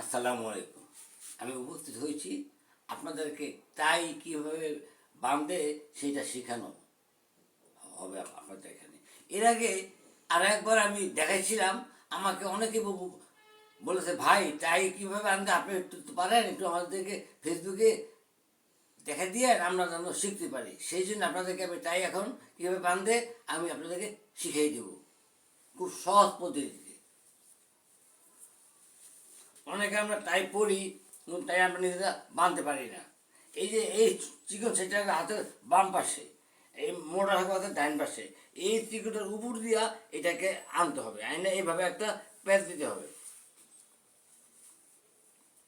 আসসালামু আলাইকুম। আমি উপস্থিত হয়েছি আপনাদেরকে টাই কীভাবে বাঁধে সেইটা শেখানো হবে আপনাদের এখানে। এর আগে আর একবার আমি দেখাইছিলাম, আমাকে অনেকে বলেছে ভাই টাই কীভাবে বাঁধে আপনি একটু পারেন, একটু আমাদেরকে ফেসবুকে দেখা দিয়ে আমরা যেন শিখতে পারি। সেই জন্য আপনাদেরকে আমি টাই এখন কীভাবে বাঁধে আমি আপনাদেরকে শিখিয়ে দেবো খুব সহজ পদ্ধতিতে। অনেকে আমরা টাই পরি, তাই আমরা নিজেরা বাঁধতে পারি না। এই যে এই চিকন সেটা হাতের বাম পাশে, এই মোটা থাকবে হাতের ডাইন পাশে, এই চিকনটার উপর দিয়া এটাকে আনতে হবে, আইনে এইভাবে একটা প্যাচ দিতে হবে।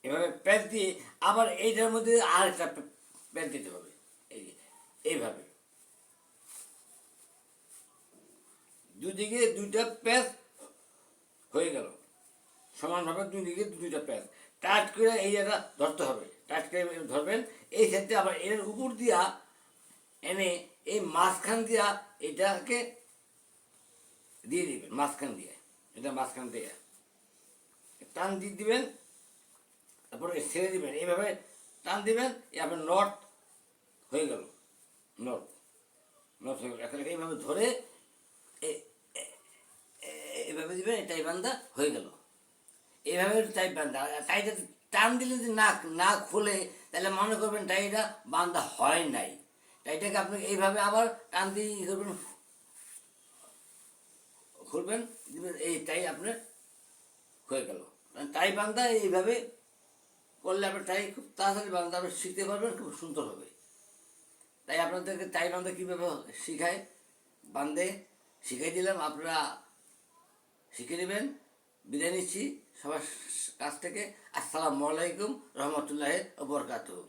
এভাবে প্যাচ দিয়ে আবার এইটার মধ্যে আর একটা প্যাচ দিতে হবে, এই যে এইভাবে দুদিকে দুইটা প্যাচ হয়ে গেল, সমানভাবে দুই দিকে দুইটা প্যাচ টাইট করে এই জায়গা ধরতে হবে, টাইট করে ধরবেন। এই ক্ষেত্রে আবার এর উপর দিয়া এনে এই মাঝখান দিয়া এটাকে দিয়ে দিবেন, মাঝখান দিয়ে এটা মাঝখান দিয়ে টান দিয়ে দিবেন, তারপরে ছেড়ে দিবেন, এইভাবে টান দিবেন, আপনার নট হয়ে গেল, নট নট হয়ে গেল। এখন এইভাবে ধরে এইভাবে দিবেন, এটাই বান্ধা হয়ে গেল। এইভাবে টাইট বান্ধা, টাইটা টান দিলে যদি না না খুলে তাহলে মনে করবেন টাইটা বান্ধা হয় নাই। টাইটাকে আপনি এইভাবে আবার টান দিয়ে ই করবেন, খুলবেন, দিবেন, এই টাই আপনার হয়ে গেল। টাই বান্ধা এইভাবে করলে আপনার টাই খুব তাড়াতাড়ি বান্ধা আপনি শিখতে পারবেন, খুব সুন্দর হবে। তাই আপনাদেরকে টাই বান্ধা কীভাবে শিখায় বান্ধে শিখাই দিলাম, আপনারা শিখে নেবেন। বিদায় নিচ্ছি সবার কাছ থেকে। আসসালামু আলাইকুম রহমতুল্লাহ বরকাতুহু।